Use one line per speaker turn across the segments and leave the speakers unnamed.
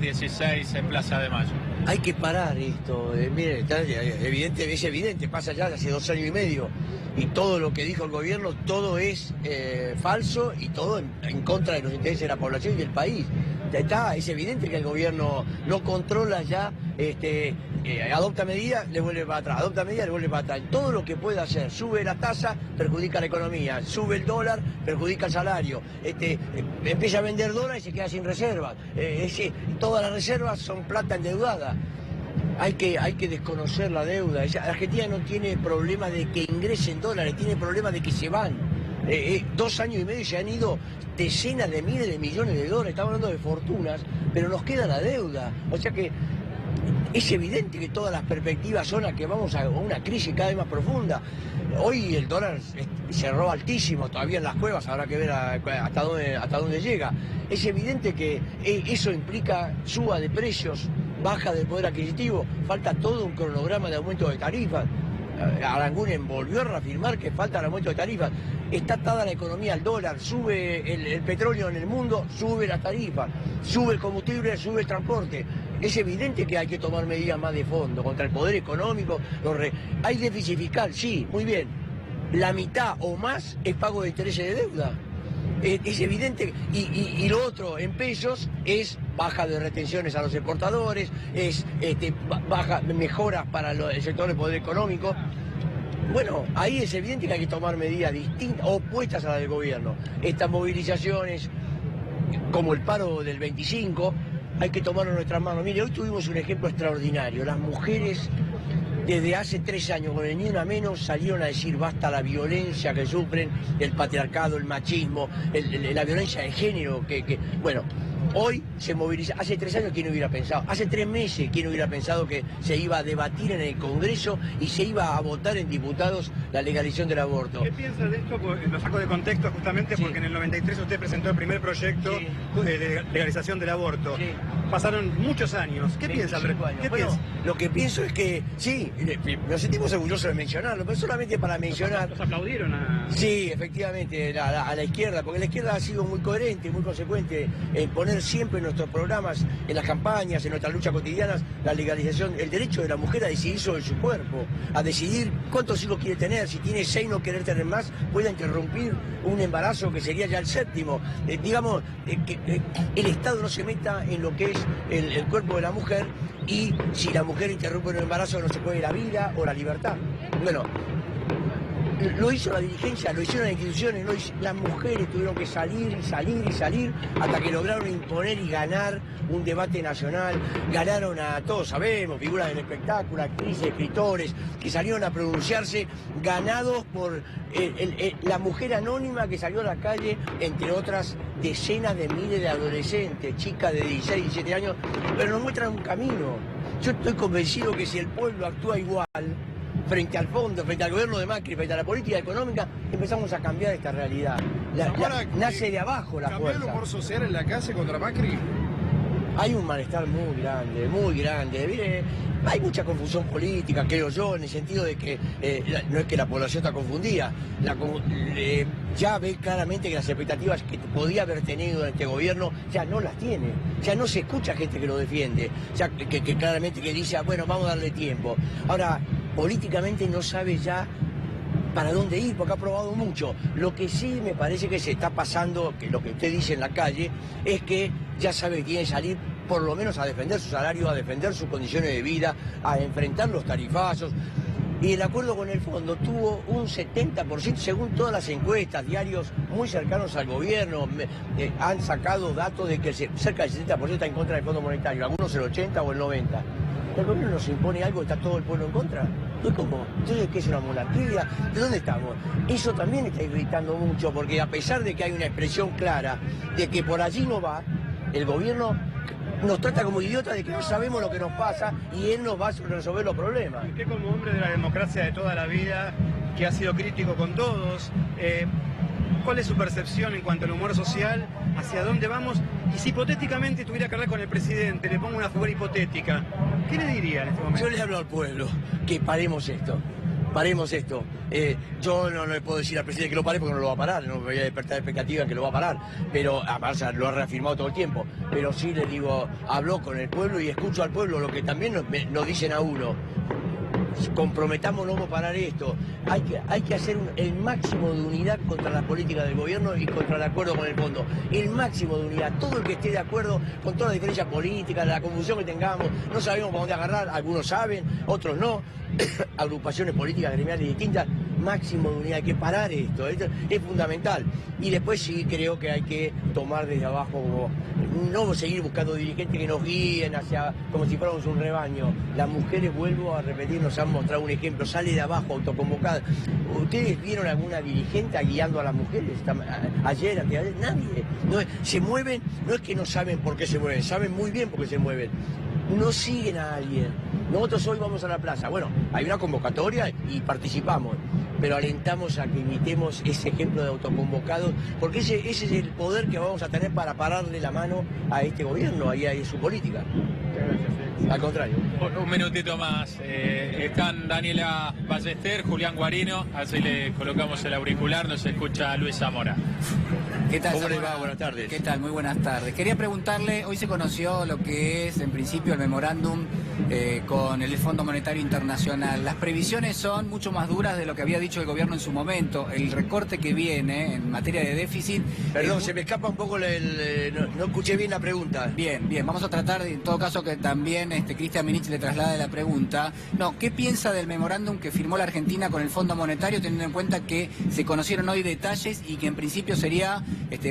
16 en Plaza de Mayo.
Hay que parar esto. Mire, es evidente, pasa ya hace 2 años y medio. Y todo lo que dijo el gobierno, todo es falso y todo en contra de los intereses de la población y del país. Es evidente que el gobierno no controla ya, adopta medidas, le vuelve para atrás, adopta medidas, le vuelve para atrás. Todo lo que puede hacer, sube la tasa, perjudica la economía, sube el dólar, perjudica el salario, empieza a vender dólares y se queda sin reservas. Todas las reservas son plata endeudada. Hay que desconocer la deuda. La Argentina no tiene problema de que ingresen dólares, tiene problema de que se van. 2 años y medio se han ido decenas de miles de millones de dólares, estamos hablando de fortunas, pero nos queda la deuda. O sea que es evidente que todas las perspectivas son a que vamos a una crisis cada vez más profunda. Hoy el dólar cerró altísimo, todavía en las cuevas, habrá que ver hasta dónde llega. Es evidente que eso implica suba de precios, baja del poder adquisitivo, falta todo un cronograma de aumento de tarifas. Aranguren volvió a reafirmar que falta el aumento de tarifas. Está atada la economía al dólar, sube el petróleo en el mundo, sube las tarifas, sube el combustible, sube el transporte. Es evidente que hay que tomar medidas más de fondo contra el poder económico. Hay déficit fiscal, sí, muy bien. La mitad o más es pago de intereses de deuda. Es evidente, y lo otro en pesos es baja de retenciones a los exportadores, es mejoras para el sector del poder económico. Bueno, ahí es evidente que hay que tomar medidas distintas, opuestas a las del gobierno. Estas movilizaciones, como el paro del 25, hay que tomarlo en nuestras manos. Mire, hoy tuvimos un ejemplo extraordinario. Las mujeres, desde hace 3 años, con el Ni Una Menos, salieron a decir basta la violencia que sufren, el patriarcado, el machismo, la violencia de género, bueno, hoy se moviliza. Hace 3 años, ¿quién hubiera pensado? Hace 3 meses, ¿quién hubiera pensado que se iba a debatir en el Congreso y se iba a votar en diputados la legalización del aborto?
¿Qué piensa de esto? Lo saco de contexto justamente porque en el 93 usted presentó el primer proyecto de legalización del aborto. Sí. Pasaron muchos años. ¿Qué piensa al respecto? ¿Qué piensa?
Lo que pienso es que, sí, nos sentimos orgullosos de mencionarlo, pero solamente para mencionar...
¿Los aplaudieron a...?
Sí, efectivamente, a la izquierda, porque la izquierda ha sido muy coherente, muy consecuente en poner siempre en nuestros programas, en las campañas, en nuestras luchas cotidianas, la legalización, el derecho de la mujer a decidir sobre su cuerpo, a decidir cuántos hijos quiere tener, si tiene 6 no querer tener más, pueda interrumpir un embarazo que sería ya el 7º. Que el Estado no se meta en lo que es el cuerpo de la mujer, y si la mujer interrumpe un embarazo no se puede la vida o la libertad. Bueno, lo hizo la dirigencia, lo hicieron las instituciones, las mujeres tuvieron que salir hasta que lograron imponer y ganar un debate nacional. Ganaron a, todos sabemos, figuras del espectáculo, actrices, escritores, que salieron a pronunciarse, ganados por la mujer anónima que salió a la calle, entre otras decenas de miles de adolescentes, chicas de 16, 17 años, pero nos muestran un camino. Yo estoy convencido que si el pueblo actúa igual, frente al fondo, frente al gobierno de Macri, frente a la política económica, empezamos a cambiar esta realidad. Nace de abajo la fuerza.
¿Cambió el humor social en la calle contra Macri?
Hay un malestar muy grande, muy grande. Mire, hay mucha confusión política, creo yo, en el sentido de que no es que la población está confundida. Ya ve claramente que las expectativas que podía haber tenido en este gobierno ya no las tiene. Ya no se escucha gente que lo defiende. Ya que claramente que dice, bueno, vamos a darle tiempo. Ahora, políticamente no sabe ya para dónde ir, porque ha probado mucho. Lo que sí me parece que se está pasando, que lo que usted dice en la calle, es que ya sabe que tiene que salir por lo menos a defender su salario, a defender sus condiciones de vida, a enfrentar los tarifazos. Y el acuerdo con el fondo tuvo un 70%, según todas las encuestas, diarios muy cercanos al gobierno, han sacado datos de que cerca del 70% está en contra del Fondo Monetario, algunos el 80 o el 90%. ¿El gobierno nos impone algo, está todo el pueblo en contra? ¿Cómo? Entonces, ¿qué es una monarquía? ¿De dónde estamos? Eso también está irritando mucho, porque a pesar de que hay una expresión clara de que por allí no va, el gobierno nos trata como idiotas, de que no sabemos lo que nos pasa y él nos va a resolver los problemas.
Usted, como hombre de la democracia de toda la vida, que ha sido crítico con todos, ¿cuál es su percepción en cuanto al humor social? ¿Hacia dónde vamos? Y si hipotéticamente tuviera que hablar con el presidente, le pongo una figura hipotética, ¿qué le diría en este momento?
Yo le hablo al pueblo, que paremos esto. paremos esto. Yo no le puedo decir al presidente que lo pare porque no lo va a parar, no me voy a despertar expectativa en que lo va a parar, pero además lo ha reafirmado todo el tiempo. Pero sí le digo, habló con el pueblo y escucho al pueblo lo que también nos dicen a uno. Comprometámonos a parar esto. Hay que hacer el máximo de unidad contra la política del gobierno y contra el acuerdo con el fondo. El máximo de unidad. Todo el que esté de acuerdo con todas las diferencias políticas, la confusión que tengamos, no sabemos para dónde agarrar, algunos saben, otros no. Agrupaciones políticas gremiales distintas, máximo de unidad. Hay que parar esto es fundamental. Y después sí creo que hay que tomar desde abajo, no seguir buscando dirigentes que nos guíen hacia como si fuéramos un rebaño. Las mujeres, vuelvo a repetir, nos han mostrado un ejemplo, sale de abajo, autoconvocada. ¿Ustedes vieron alguna dirigente guiando a las mujeres? Ayer, anteayer, nadie. Se mueven, no es que no saben por qué se mueven, saben muy bien por qué se mueven. No siguen a alguien. Nosotros hoy vamos a la plaza. Bueno, hay una convocatoria y participamos, pero alentamos a que imitemos ese ejemplo de autoconvocados, porque ese es el poder que vamos a tener para pararle la mano a este gobierno, ahí a su política. Al contrario.
Un minutito más. Están Daniela Ballester, Julián Guarino, así le colocamos el auricular, nos escucha Luis Zamora.
¿Qué tal,
¿Cómo
Zamora?
les va? Buenas tardes.
¿Qué tal? Muy buenas tardes. Quería preguntarle, hoy se conoció lo que es, en principio, el memorándum con el Fondo Monetario Internacional. Las previsiones son mucho más duras de lo que había dicho el gobierno en su momento. El recorte que viene en materia de déficit...
Perdón, se me escapa un poco, no escuché bien la pregunta.
Bien, vamos a tratar, en todo caso, que también Cristian Minich le traslade la pregunta. No, ¿qué piensa del memorándum que firmó la Argentina con el Fondo Monetario, teniendo en cuenta que se conocieron hoy detalles y que en principio sería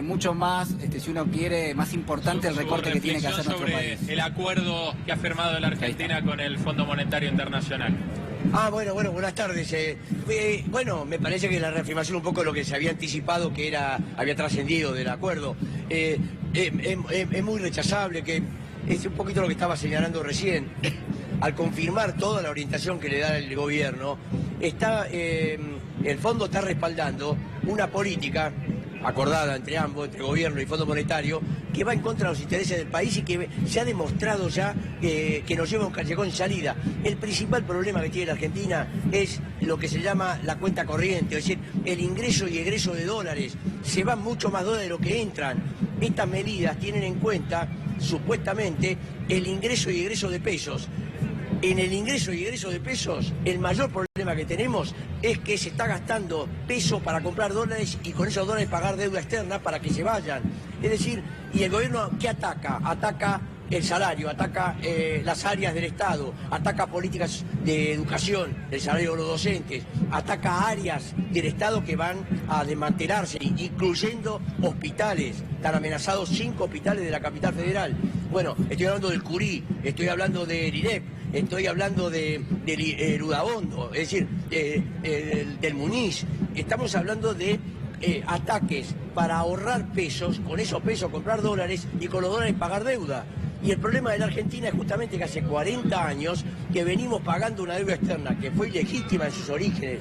mucho más, si uno quiere, más importante el recorte que tiene que hacer nuestro país?
El acuerdo que ha firmado la Argentina con el Fondo Monetario Internacional.
Bueno, buenas tardes. Bueno, me parece que la reafirmación un poco de lo que se había anticipado, que había trascendido del acuerdo, es muy rechazable, que es un poquito lo que estaba señalando recién. Al confirmar toda la orientación que le da el gobierno, el fondo está respaldando una política acordada entre ambos, entre gobierno y Fondo Monetario, que va en contra de los intereses del país y que se ha demostrado ya que nos lleva a un callejón sin salida. El principal problema que tiene la Argentina es lo que se llama la cuenta corriente, es decir, el ingreso y egreso de dólares. Se van mucho más dólares de lo que entran. Estas medidas tienen en cuenta, supuestamente, el ingreso y egreso de pesos. En el ingreso y egreso de pesos, el mayor problema que tenemos es que se está gastando pesos para comprar dólares y con esos dólares pagar deuda externa para que se vayan. Es decir, ¿y el gobierno qué ataca? Ataca el salario, ataca las áreas del Estado, ataca políticas de educación, el salario de los docentes, ataca áreas del Estado que van a desmantelarse, incluyendo hospitales. Están amenazados 5 hospitales de la capital federal. Bueno, estoy hablando del Curí, estoy hablando del IREP, estoy hablando del Udaondo, es decir, del Muniz. Estamos hablando de ataques para ahorrar pesos, con esos pesos comprar dólares y con los dólares pagar deuda. Y el problema de la Argentina es justamente que hace 40 años que venimos pagando una deuda externa que fue ilegítima en sus orígenes,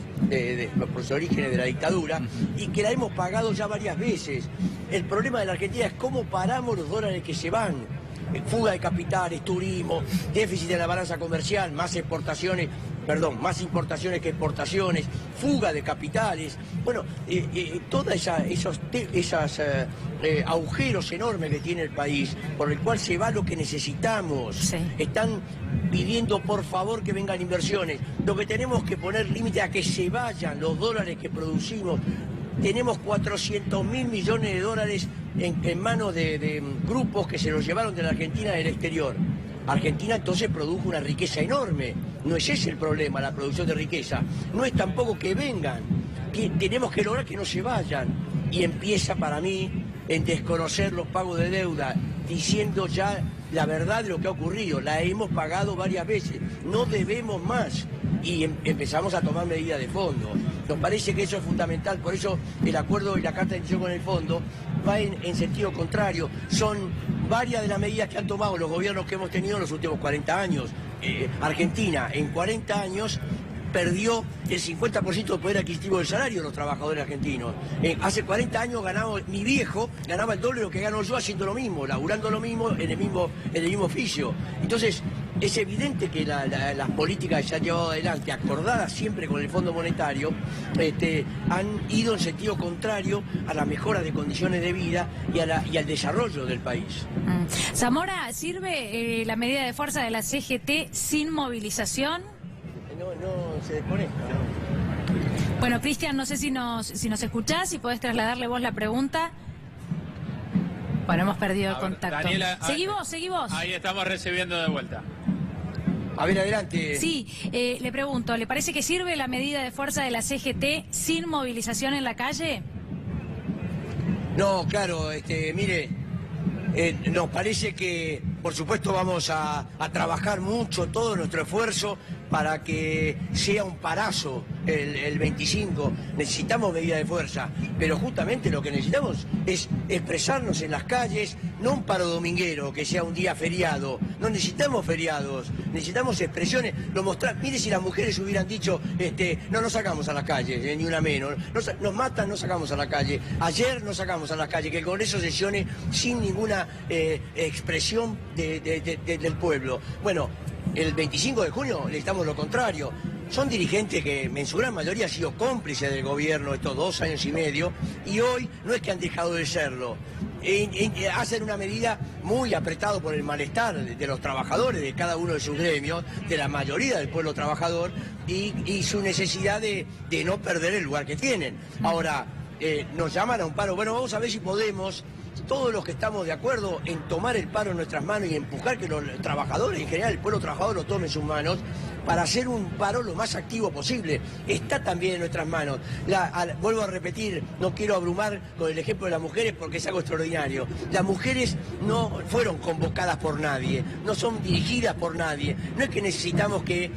por sus orígenes de la dictadura, y que la hemos pagado ya varias veces. El problema de la Argentina es cómo paramos los dólares que se van. Fuga de capitales, turismo, déficit de la balanza comercial, más importaciones que exportaciones, fuga de capitales. Bueno, todos esos agujeros enormes que tiene el país, por el cual se va lo que necesitamos. Sí. Están pidiendo por favor que vengan inversiones. Lo que tenemos que poner límite a que se vayan los dólares que producimos. Tenemos 400.000 millones de dólares en manos de grupos que se los llevaron de la Argentina del exterior. Argentina entonces produjo una riqueza enorme. No es ese el problema, la producción de riqueza. No es tampoco que vengan. Tenemos que lograr que no se vayan. Y empieza para mí en desconocer los pagos de deuda, diciendo ya la verdad de lo que ha ocurrido. La hemos pagado varias veces. No debemos más. Y empezamos a tomar medidas de fondo. Nos parece que eso es fundamental, por eso el acuerdo y la carta de intención con el fondo va en sentido contrario. Son varias de las medidas que han tomado los gobiernos que hemos tenido en los últimos 40 años. Argentina en 40 años perdió el 50% del poder adquisitivo del salario de los trabajadores argentinos. Hace 40 años mi viejo ganaba el doble de lo que gano yo haciendo lo mismo, laburando lo mismo en el mismo oficio. Entonces, es evidente que las políticas que se han llevado adelante, acordadas siempre con el Fondo Monetario, han ido en sentido contrario a la mejora de condiciones de vida y al desarrollo del país.
Zamora, ¿sirve la medida de fuerza de la CGT sin movilización?
No se desconecta.
Bueno, Cristian, no sé si nos escuchás, si podés trasladarle vos la pregunta. Bueno, hemos perdido el contacto.
Daniela,
Seguí vos.
Ahí estamos recibiendo de vuelta.
A ver, adelante.
Sí, le pregunto, ¿le parece que sirve la medida de fuerza de la CGT sin movilización en la calle?
No, claro, mire, nos parece que, por supuesto, vamos a trabajar mucho, todo nuestro esfuerzo para que sea un parazo el 25. Necesitamos medidas de fuerza, pero justamente lo que necesitamos es expresarnos en las calles, no un paro dominguero, que sea un día feriado. No necesitamos feriados, necesitamos expresiones. Mire, si las mujeres hubieran dicho, no nos sacamos a la calle, ni una menos, nos matan, no sacamos a la calle. Ayer nos sacamos a la calle, que el Congreso sesione sin ninguna expresión del pueblo. Bueno, el 25 de junio necesitamos lo contrario. Son dirigentes que en su gran mayoría han sido cómplices del gobierno estos 2 años y medio, y hoy no es que han dejado de serlo. Hacen una medida muy apretada por el malestar de los trabajadores, de cada uno de sus gremios, de la mayoría del pueblo trabajador, y su necesidad de no perder el lugar que tienen. Ahora, nos llaman a un paro. Bueno, vamos a ver si podemos, todos los que estamos de acuerdo en tomar el paro en nuestras manos y empujar que los trabajadores, en general el pueblo trabajador, lo tome en sus manos, para hacer un paro lo más activo posible. Está también en nuestras manos. Vuelvo a repetir, no quiero abrumar con el ejemplo de las mujeres porque es algo extraordinario. Las mujeres no fueron convocadas por nadie, no son dirigidas por nadie. No es que necesitamos que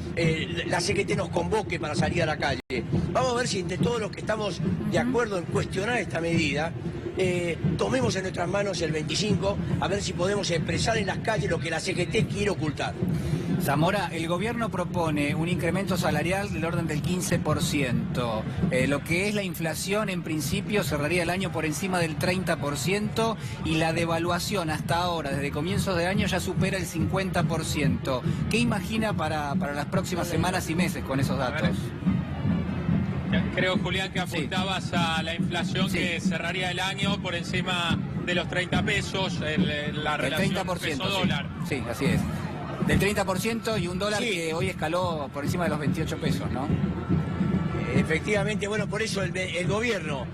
la CGT nos convoque para salir a la calle. Vamos a ver si entre todos los que estamos de acuerdo en cuestionar esta medida, tomemos en nuestras manos el 25, a ver si podemos expresar en las calles lo que la CGT quiere ocultar.
Zamora, el gobierno propone un incremento salarial del orden del 15%. Lo que es la inflación, en principio, cerraría el año por encima del 30%, y la devaluación hasta ahora, desde comienzos de año, ya supera el 50%. ¿Qué imagina para las próximas semanas y meses con esos datos?
Creo, Julián, que apuntabas a la inflación que cerraría el año por encima de los 30 pesos, la relación peso-dólar.
Sí, así es. Del 30% y un dólar que hoy escaló por encima de los 28 pesos, ¿no?
Efectivamente, bueno, por eso el gobierno,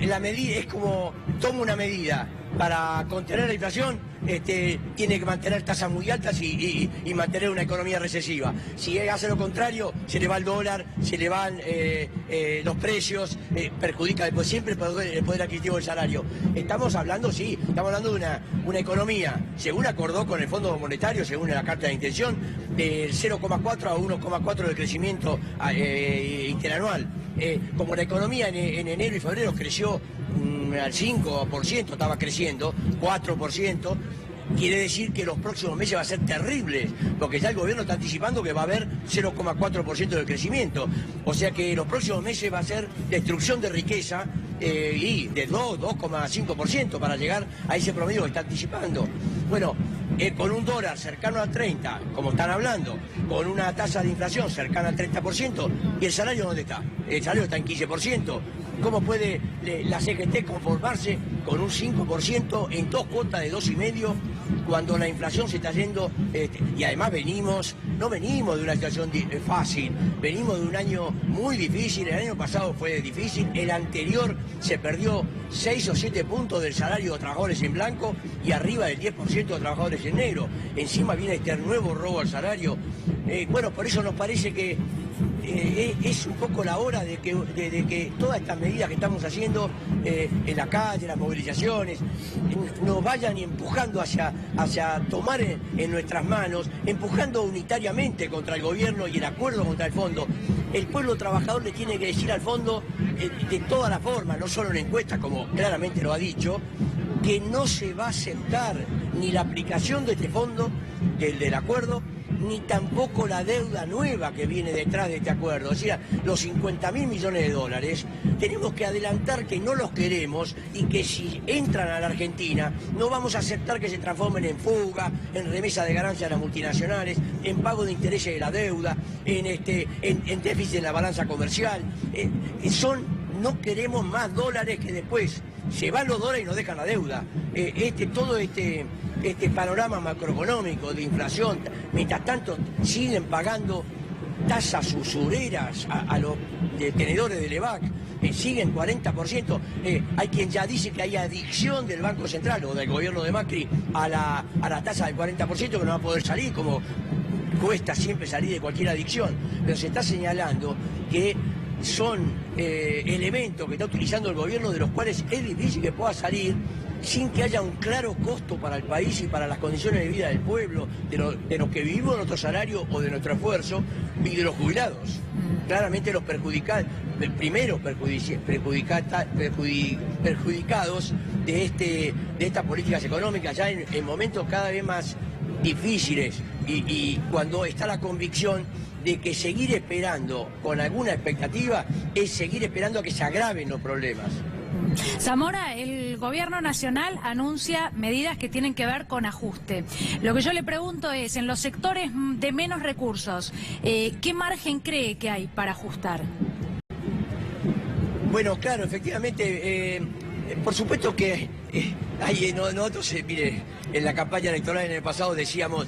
la medida es como, toma una medida para contener la inflación, tiene que mantener tasas muy altas y mantener una economía recesiva. Si hace lo contrario, se le va el dólar, se le van los precios, perjudica después siempre el poder adquisitivo del salario. Estamos hablando de una economía, según acordó con el Fondo Monetario, según la carta de intención, del 0,4 a 1,4 de crecimiento interanual. Como la economía en enero y febrero creció al 5%, estaba creciendo, 4%, quiere decir que los próximos meses va a ser terribles, porque ya el gobierno está anticipando que va a haber 0,4% de crecimiento. O sea que los próximos meses va a ser destrucción de riqueza y de 2,5% para llegar a ese promedio que está anticipando. Bueno, con un dólar cercano a 30, como están hablando, con una tasa de inflación cercana al 30%, ¿y el salario dónde está? El salario está en 15%. ¿Cómo puede la CGT conformarse con un 5% en 2 cuotas de 2,5% cuando la inflación se está yendo? Y además no venimos de una situación fácil, venimos de un año muy difícil. El año pasado fue difícil, el anterior se perdió 6 o 7 puntos del salario de trabajadores en blanco y arriba del 10% de trabajadores en negro. Encima viene este nuevo robo al salario. Bueno, por eso nos parece que es un poco la hora de que todas estas medidas que estamos haciendo en la calle, las movilizaciones, nos vayan empujando hacia tomar en nuestras manos, empujando unitariamente contra el gobierno y el acuerdo contra el fondo. El pueblo trabajador le tiene que decir al fondo, de todas las formas, no solo en encuestas, como claramente lo ha dicho, que no se va a aceptar ni la aplicación de este fondo, del acuerdo, ni tampoco la deuda nueva que viene detrás de este acuerdo. O sea, los 50.000 millones de dólares, tenemos que adelantar que no los queremos y que si entran a la Argentina no vamos a aceptar que se transformen en fuga, en remesa de ganancias a las multinacionales, en pago de intereses de la deuda, en déficit en la balanza comercial. No queremos más dólares que después se van los dólares y nos dejan la deuda. Todo este panorama macroeconómico de inflación, mientras tanto siguen pagando tasas usureras a los detenedores del EVAC, siguen 40%. Hay quien ya dice que hay adicción del Banco Central o del gobierno de Macri a la tasa del 40%, que no va a poder salir, como cuesta siempre salir de cualquier adicción. Pero se está señalando que son elementos que está utilizando el gobierno, de los cuales es difícil que pueda salir sin que haya un claro costo para el país y para las condiciones de vida del pueblo, de los que vivimos de nuestro salario o de nuestro esfuerzo, y de los jubilados. Claramente los primeros perjudicados de estas políticas económicas, ya en momentos cada vez más difíciles, y cuando está la convicción de que seguir esperando con alguna expectativa es seguir esperando a que se agraven los problemas.
Zamora, el gobierno nacional anuncia medidas que tienen que ver con ajuste. Lo que yo le pregunto es, en los sectores de menos recursos, ¿qué margen cree que hay para ajustar?
Bueno, claro, efectivamente, por supuesto que nosotros, mire, en la campaña electoral en el pasado decíamos,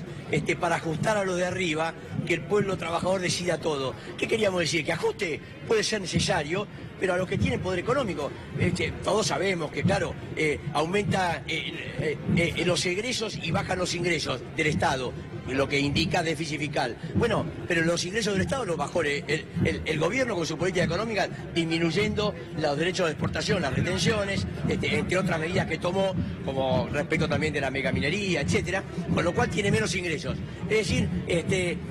para ajustar a los de arriba, que el pueblo trabajador decida todo. ¿Qué queríamos decir? Que ajuste puede ser necesario, pero a los que tienen poder económico. Todos sabemos que, claro, aumenta los egresos y bajan los ingresos del Estado, lo que indica déficit fiscal. Bueno, pero los ingresos del Estado los bajó el gobierno con su política económica, disminuyendo los derechos de exportación, las retenciones, entre otras medidas que tomó, como respecto también de la megaminería, etcétera, con lo cual tiene menos ingresos. Es decir,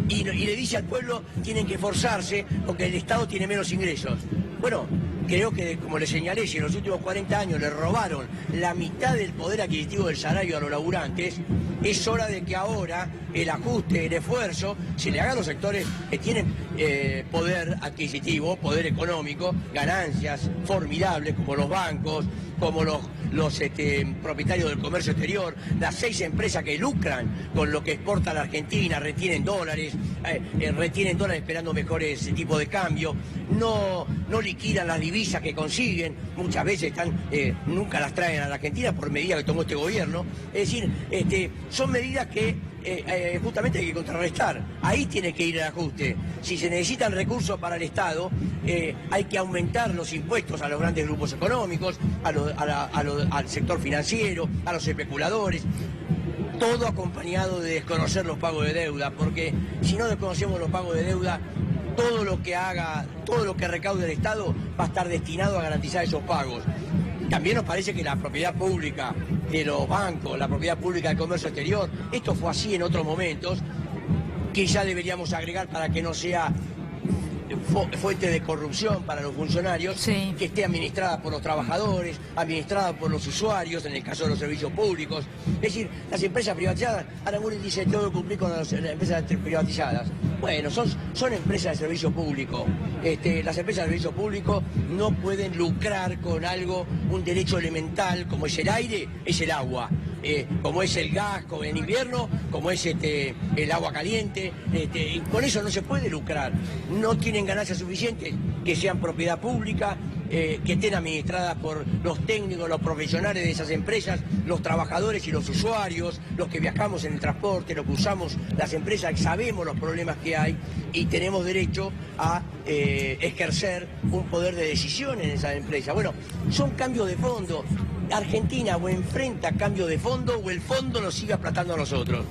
y le dice al pueblo, tienen que esforzarse porque el Estado tiene menos ingresos. Bueno, creo que, como le señalé, si en los últimos 40 años le robaron la mitad del poder adquisitivo del salario a los laburantes, es hora de que ahora el ajuste, el esfuerzo, se le haga a los sectores que tienen poder adquisitivo, poder económico, ganancias formidables, como los bancos, como los propietarios del comercio exterior, las 6 empresas que lucran con lo que exporta la Argentina, retienen dólares esperando mejores tipos de cambio, no liquidan las divisas que consiguen, muchas veces nunca las traen a la Argentina por medidas que tomó este gobierno. Es decir, son medidas que justamente hay que contrarrestar. Ahí tiene que ir el ajuste. Si se necesitan recursos para el Estado, hay que aumentar los impuestos a los grandes grupos económicos, al sector financiero, a los especuladores, todo acompañado de desconocer los pagos de deuda, porque si no desconocemos los pagos de deuda, todo lo que recaude el Estado va a estar destinado a garantizar esos pagos. También nos parece que la propiedad pública de los bancos, la propiedad pública del comercio exterior, esto fue así en otros momentos, que ya deberíamos agregar para que no sea fuente de corrupción para los funcionarios, sí, que esté administrada por los trabajadores, administrada por los usuarios, en el caso de los servicios públicos. Es decir, las empresas privatizadas, ahora Muriel dice, tengo que cumplir con las empresas privatizadas. Bueno, son empresas de servicio público. Las empresas de servicio público no pueden lucrar con algo, un derecho elemental, como es el aire, es el agua. Como es el gas en invierno, como es el agua caliente, y con eso no se puede lucrar. No tienen ganancias suficientes, que sean propiedad pública, que estén administradas por los técnicos, los profesionales de esas empresas, los trabajadores y los usuarios, los que viajamos en el transporte, los que usamos las empresas, sabemos los problemas que hay y tenemos derecho a ejercer un poder de decisión en esas empresas. Bueno, son cambios de fondo. Argentina o enfrenta cambio de fondo o el fondo nos sigue aplastando a nosotros.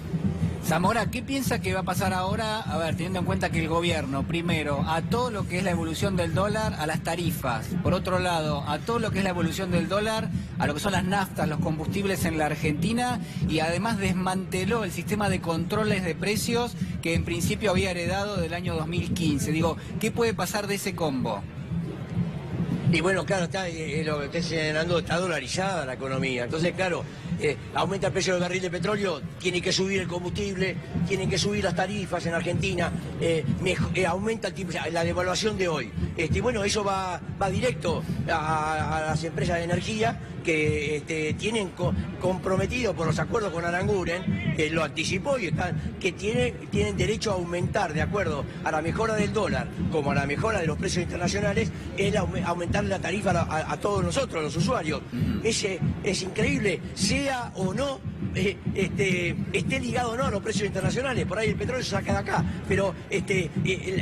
Zamora, ¿qué piensa que va a pasar ahora? A ver, teniendo en cuenta que el gobierno, primero, a todo lo que es la evolución del dólar, a las tarifas. Por otro lado, a todo lo que es la evolución del dólar, a lo que son las naftas, los combustibles en la Argentina, y además desmanteló el sistema de controles de precios que en principio había heredado del año 2015. Digo, ¿qué puede pasar de ese combo?
Y bueno, claro, está, lo que está señalando, está dolarizada la economía. Entonces, claro, aumenta el precio del barril de petróleo, tiene que subir el combustible, tienen que subir las tarifas en Argentina, aumenta el tipo, la devaluación de hoy. Bueno, eso va directo a las empresas de energía que tienen comprometido por los acuerdos con Aranguren, que lo anticipó y que tienen derecho a aumentar, de acuerdo a la mejora del dólar como a la mejora de los precios internacionales, es aumentar la tarifa a todos nosotros, los usuarios. Es increíble, sea o no esté ligado o no a los precios internacionales. Por ahí el petróleo se saca de acá, pero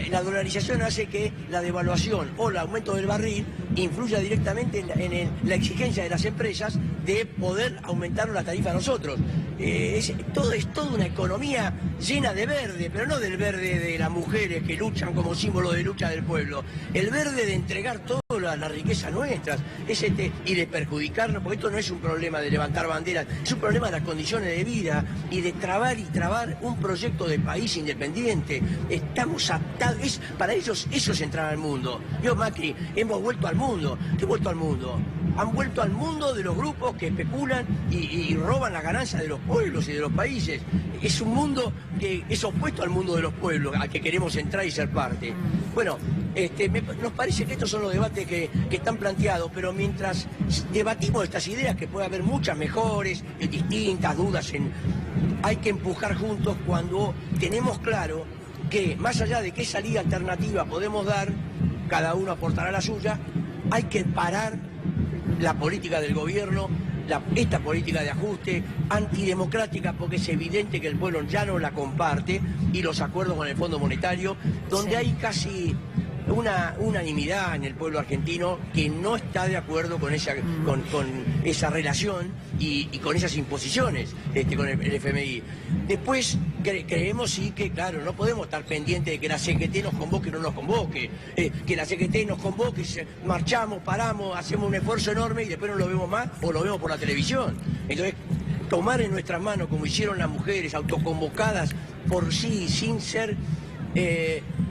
la dolarización hace que la devaluación o el aumento del barril influya directamente en la exigencia de las empresas de poder aumentar la tarifa a nosotros. Es toda una economía llena de verde, pero no del verde de las mujeres que luchan como símbolo de lucha del pueblo, el verde de entregar toda la riqueza nuestras, y de perjudicarnos, porque esto no es un problema de levantar banderas, es un problema de las condiciones de vida y de trabar un proyecto de país independiente. Estamos atados, para ellos eso es entrar al mundo. Yo, Macri, hemos vuelto al mundo. ¿Qué vuelto al mundo? Han vuelto al mundo de los grupos que especulan y roban la ganancia de los pueblos y de los países. Es un mundo que es opuesto al mundo de los pueblos, al que queremos entrar y ser parte. Bueno, nos parece que estos son los debates que están planteados, pero mientras debatimos estas ideas, que puede haber muchas mejores, distintas dudas, hay que empujar juntos cuando tenemos claro que, más allá de qué salida alternativa podemos dar, cada uno aportará la suya, hay que parar la política del gobierno, esta política de ajuste antidemocrática, porque es evidente que el pueblo ya no la comparte, y los acuerdos con el Fondo Monetario, donde hay casi una unanimidad en el pueblo argentino que no está de acuerdo con esa relación y con esas imposiciones con el FMI. Después creemos sí que, claro, no podemos estar pendientes de que la CGT nos convoque o no nos convoque, que la CGT nos convoque, marchamos, paramos, hacemos un esfuerzo enorme y después no lo vemos más o lo vemos por la televisión. Entonces, tomar en nuestras manos, como hicieron las mujeres autoconvocadas por sí, sin ser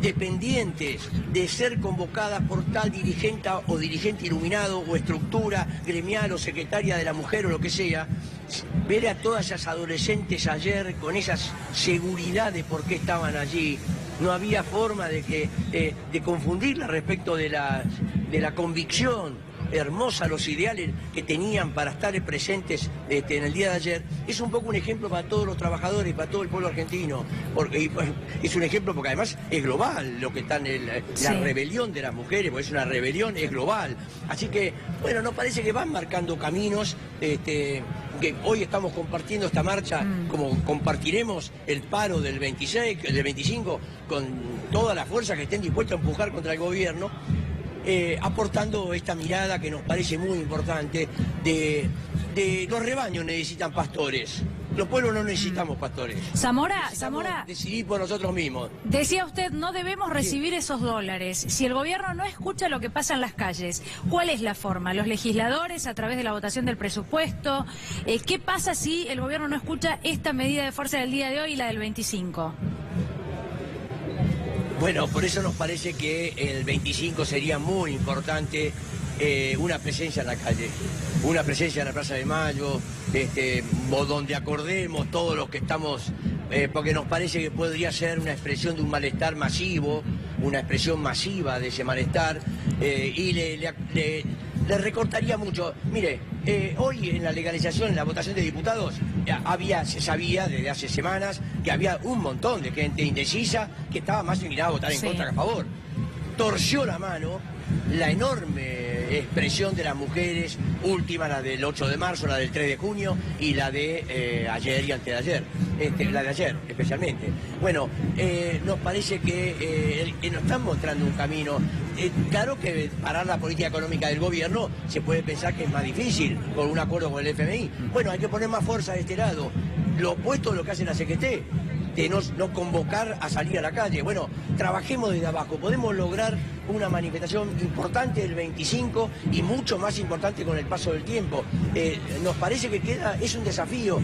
dependientes de ser convocadas por tal dirigente o dirigente iluminado o estructura gremial o secretaria de la mujer o lo que sea, ver a todas esas adolescentes ayer con esa seguridad de por qué estaban allí, no había forma de confundirla respecto de la convicción hermosa, los ideales que tenían para estar presentes en el día de ayer. Es un poco un ejemplo para todos los trabajadores, para todo el pueblo argentino, porque es un ejemplo porque además es global lo que está en la rebelión de las mujeres, porque es una rebelión, es global. Así que, bueno, nos parece que van marcando caminos, que hoy estamos compartiendo esta marcha, como compartiremos el paro del 26, del 25, con todas las fuerzas que estén dispuestas a empujar contra el gobierno, aportando esta mirada que nos parece muy importante de los rebaños necesitan pastores. Los pueblos no necesitamos pastores.
Zamora,
decidir por nosotros mismos.
Decía usted, no debemos recibir esos dólares. Si el gobierno no escucha lo que pasa en las calles, ¿cuál es la forma? ¿Los legisladores a través de la votación del presupuesto? ¿Qué pasa si el gobierno no escucha esta medida de fuerza del día de hoy y la del 25?
Bueno, por eso nos parece que el 25 sería muy importante una presencia en la calle, una presencia en la Plaza de Mayo, donde acordemos todos los que estamos, porque nos parece que podría ser una expresión de un malestar masivo, una expresión masiva de ese malestar, y le recortaría mucho. Mire, hoy en la legalización, en la votación de diputados, se sabía desde hace semanas que había un montón de gente indecisa que estaba más inclinada a votar en contra que a favor. Torció la mano la enorme expresión de las mujeres, última, la del 8 de marzo, la del 3 de junio y la de ayer y antes de ayer, la de ayer especialmente. Bueno, nos parece que nos están mostrando un camino. Claro que parar la política económica del gobierno se puede pensar que es más difícil con un acuerdo con el FMI. Bueno, hay que poner más fuerza de este lado. Lo opuesto a lo que hace la CGT, de no convocar a salir a la calle. Bueno, trabajemos desde abajo. Podemos lograr una manifestación importante el 25 y mucho más importante con el paso del tiempo. Nos parece que es un desafío.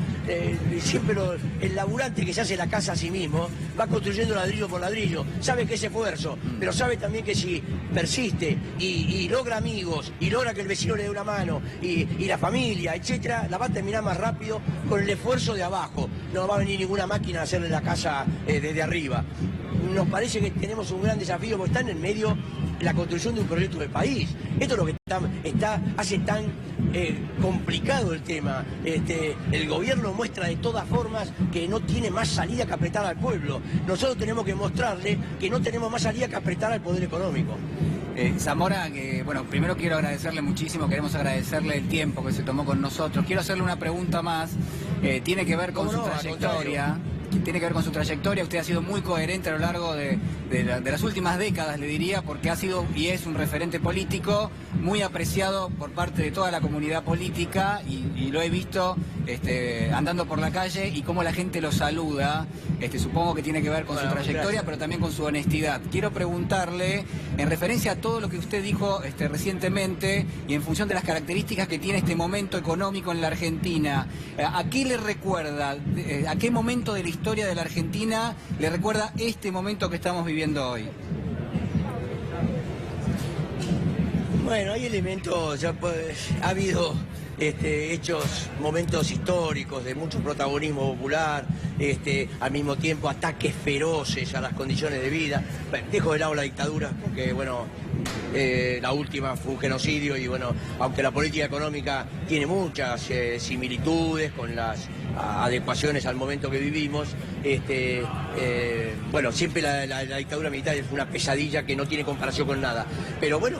Siempre el laburante que se hace la casa a sí mismo va construyendo ladrillo por ladrillo. Sabe que es esfuerzo, pero sabe también que si persiste y logra amigos y logra que el vecino le dé una mano y la familia, etcétera, la va a terminar más rápido con el esfuerzo de abajo. No va a venir ninguna máquina a hacerle la casa desde arriba. Nos parece que tenemos un gran desafío porque está en el medio la construcción de un proyecto de país. Esto es lo que hace tan complicado el tema. El gobierno muestra de todas formas que no tiene más salida que apretar al pueblo. Nosotros tenemos que mostrarle que no tenemos más salida que apretar al poder económico.
Zamora, bueno, primero quiero agradecerle muchísimo, queremos agradecerle el tiempo que se tomó con nosotros. Quiero hacerle una pregunta más, tiene que ver con su trayectoria. Tiene que ver con su trayectoria. Usted ha sido muy coherente a lo largo de las últimas décadas, le diría, porque ha sido y es un referente político muy apreciado por parte de toda la comunidad política y lo he visto andando por la calle y cómo la gente lo saluda. Supongo que tiene que ver con su trayectoria, gracias, pero también con su honestidad. Quiero preguntarle, en referencia a todo lo que usted dijo recientemente y en función de las características que tiene este momento económico en la Argentina, ¿a qué le recuerda? ¿A qué momento de la historia de la Argentina le recuerda este momento que estamos viviendo hoy?
Bueno, hay elementos, ha habido hechos, momentos históricos de mucho protagonismo popular, al mismo tiempo ataques feroces a las condiciones de vida. Dejo de lado la dictadura, porque bueno, la última fue un genocidio y bueno, aunque la política económica tiene muchas similitudes con las adecuaciones al momento que vivimos, bueno, siempre la dictadura militar fue una pesadilla que no tiene comparación con nada. Pero bueno,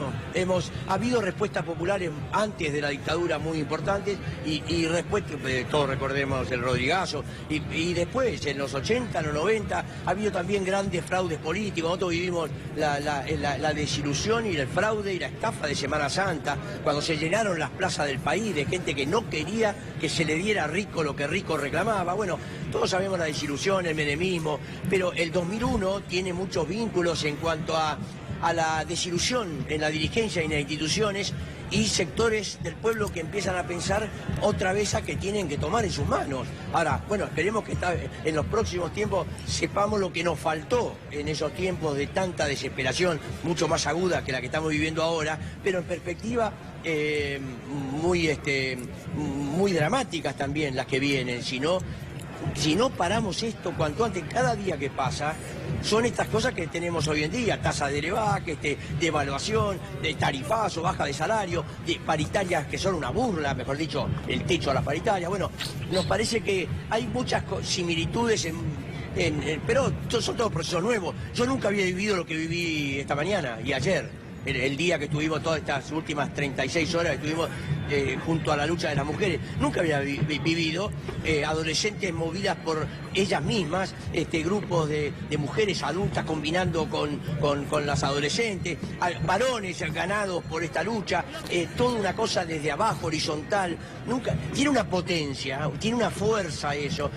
ha habido respuestas populares antes de la dictadura muy importantes y respuestas, todos recordemos el Rodrigazo, y después, en los 80, en los 90, ha habido también grandes fraudes políticos. Nosotros vivimos la desilusión y el fraude y la estafa de Semana Santa, cuando se llenaron las plazas del país de gente que no quería que se le diera a Rico lo que Rico reclamaba. Bueno, todos sabemos la desilusión, el menemismo, pero el 2001 tiene muchos vínculos en cuanto a la desilusión en la dirigencia y en las instituciones y sectores del pueblo que empiezan a pensar otra vez a que tienen que tomar en sus manos. Ahora, bueno, esperemos que en los próximos tiempos sepamos lo que nos faltó en esos tiempos de tanta desesperación, mucho más aguda que la que estamos viviendo ahora, pero en perspectiva muy dramáticas también las que vienen. Si no paramos esto cuanto antes, cada día que pasa, son estas cosas que tenemos hoy en día: tasa de Levac, devaluación, de tarifazo, baja de salario, de paritarias que son una burla, mejor dicho, el techo a las paritarias. Bueno, nos parece que hay muchas similitudes pero son todos procesos nuevos. Yo nunca había vivido lo que viví esta mañana y ayer. El día que estuvimos, todas estas últimas 36 horas, estuvimos junto a la lucha de las mujeres. Nunca había vivido adolescentes movidas por ellas mismas, grupos de mujeres adultas combinando con las adolescentes, varones ganados por esta lucha, toda una cosa desde abajo, horizontal. Nunca tiene una potencia, tiene una fuerza eso.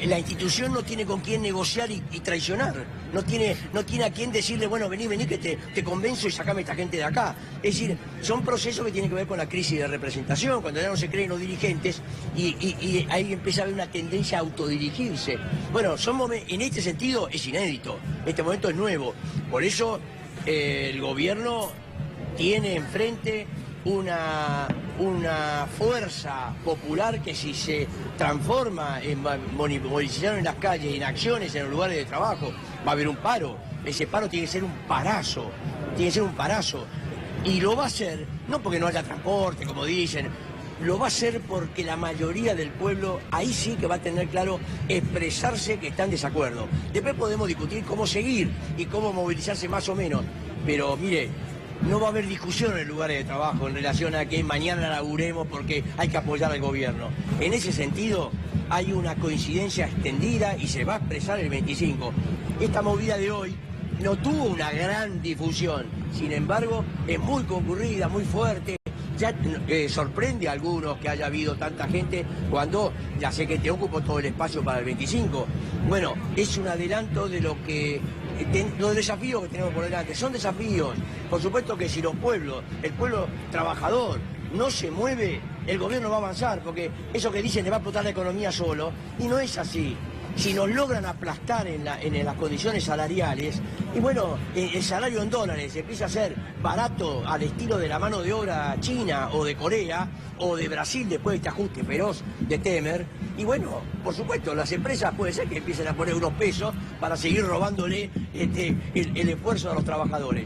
La institución no tiene con quién negociar y traicionar. No tiene a quién decirle, bueno, vení que te convenzo y sacame esta gente de acá. Es decir, son procesos que tienen que ver con la crisis de representación, cuando ya no se creen los dirigentes y ahí empieza a haber una tendencia a autodirigirse. Bueno, en este sentido es inédito, este momento es nuevo. Por eso el gobierno tiene enfrente una fuerza popular que, si se transforma en movilización en las calles, en acciones en los lugares de trabajo, va a haber un paro. Ese paro tiene que ser un parazo, y lo va a hacer no porque no haya transporte, como dicen, lo va a hacer porque la mayoría del pueblo ahí sí que va a tener claro expresarse que está en desacuerdo. Después podemos discutir cómo seguir y cómo movilizarse más o menos, pero mire, no va a haber discusión en lugares de trabajo en relación a que mañana laburemos porque hay que apoyar al gobierno. En ese sentido hay una coincidencia extendida y se va a expresar el 25. Esta movida de hoy no tuvo una gran difusión, sin embargo es muy concurrida, muy fuerte. Ya sorprende a algunos que haya habido tanta gente cuando ya sé que te ocupo todo el espacio para el 25. Bueno, es un adelanto de lo que los desafíos que tenemos por delante son desafíos. Por supuesto que si el pueblo trabajador no se mueve, el gobierno va a avanzar, porque eso que dicen le va a explotar la economía solo, y no es así. Si nos logran aplastar en las condiciones salariales, y bueno, el salario en dólares empieza a ser barato al estilo de la mano de obra china o de Corea o de Brasil después de este ajuste feroz de Temer, y bueno, por supuesto, las empresas puede ser que empiecen a poner unos pesos para seguir robándole el esfuerzo a los trabajadores.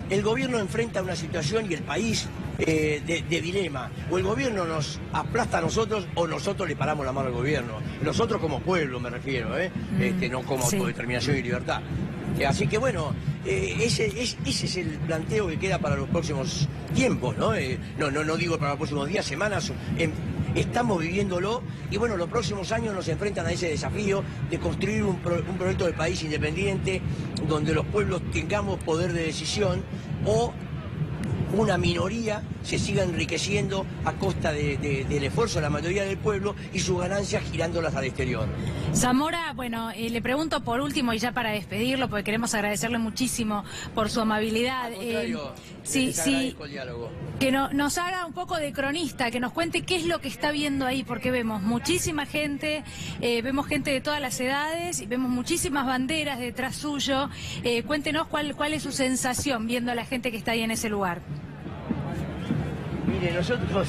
El gobierno enfrenta una situación y el país de dilema. O el gobierno nos aplasta a nosotros o nosotros le paramos la mano al gobierno. Nosotros como pueblo me refiero, no como autodeterminación y libertad. Así que bueno, ese es el planteo que queda para los próximos tiempos, ¿no? No digo para los próximos días, semanas. Estamos viviéndolo y bueno, los próximos años nos enfrentan a ese desafío de construir un proyecto de país independiente donde los pueblos tengamos poder de decisión o una minoría se siga enriqueciendo a costa del esfuerzo de la mayoría del pueblo y sus ganancias girándolas al exterior.
Zamora, bueno, le pregunto por último y ya para despedirlo, porque queremos agradecerle muchísimo por su amabilidad.
Al contrario,
Sí,
agradezco el diálogo.
Que nos haga un poco de cronista, que nos cuente qué es lo que está viendo ahí, porque vemos muchísima gente, vemos gente de todas las edades, y vemos muchísimas banderas detrás suyo. Cuéntenos cuál es su sensación viendo a la gente que está ahí en ese lugar.
Mire, nosotros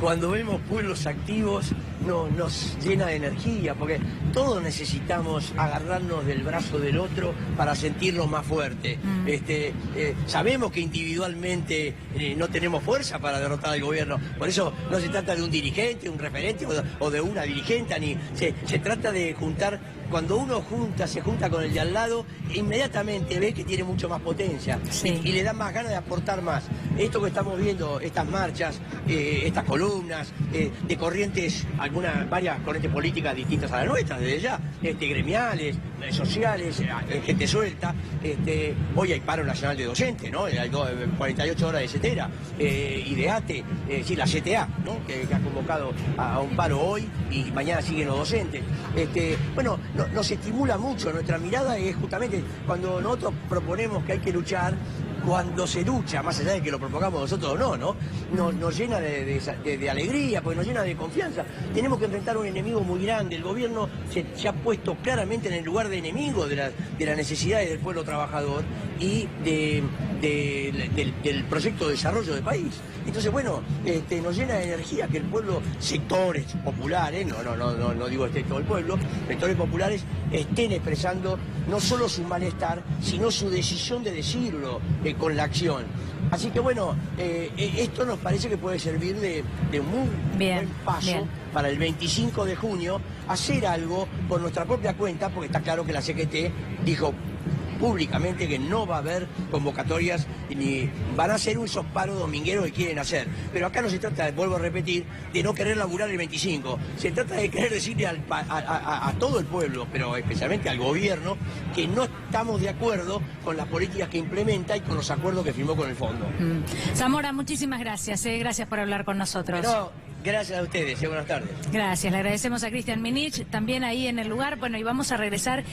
cuando vemos pueblos activos nos llena de energía, porque todos necesitamos agarrarnos del brazo del otro para sentirnos más fuertes. Sabemos que individualmente no tenemos fuerza para derrotar al gobierno, por eso no se trata de un dirigente, un referente o de una dirigente, ni se trata de juntar. Cuando uno se junta con el de al lado, inmediatamente ve que tiene mucho más potencia y le da más ganas de aportar más. Esto que estamos viendo, estas marchas, estas columnas, de corrientes, varias corrientes políticas distintas a las nuestras, desde ya, gremiales, sociales, gente suelta. Hoy hay paro nacional de docentes, ¿no? Hay 48 horas de CETERA y de ATE, la CTA, ¿no? Que ha convocado a un paro hoy y mañana siguen los docentes. Bueno, nos estimula mucho. Nuestra mirada es justamente cuando nosotros proponemos que hay que luchar, cuando se lucha, más allá de que lo propongamos nosotros o no, nos llena de alegría, porque nos llena de confianza. Tenemos que enfrentar un enemigo muy grande. El gobierno se ha puesto claramente en el lugar de enemigo de las necesidades del pueblo trabajador y del proyecto de desarrollo del país. Entonces, bueno, nos llena de energía que el pueblo, sectores populares, no digo todo el pueblo, sectores populares estén expresando no solo su malestar, sino su decisión de decirlo con la acción. Así que bueno, esto nos parece que puede servir de un muy buen paso para el 25 de junio, hacer algo por nuestra propia cuenta, porque está claro que la CGT dijo públicamente que no va a haber convocatorias ni van a hacer esos paros domingueros que quieren hacer. Pero acá no se trata, vuelvo a repetir, de no querer laburar el 25. Se trata de querer decirle a todo el pueblo, pero especialmente al gobierno, que no estamos de acuerdo con las políticas que implementa y con los acuerdos que firmó con el fondo.
Zamora, muchísimas gracias. Gracias por hablar con nosotros.
Gracias a ustedes. Buenas tardes.
Gracias. Le agradecemos a Cristian Minich, también ahí en el lugar. Bueno, y vamos a regresar.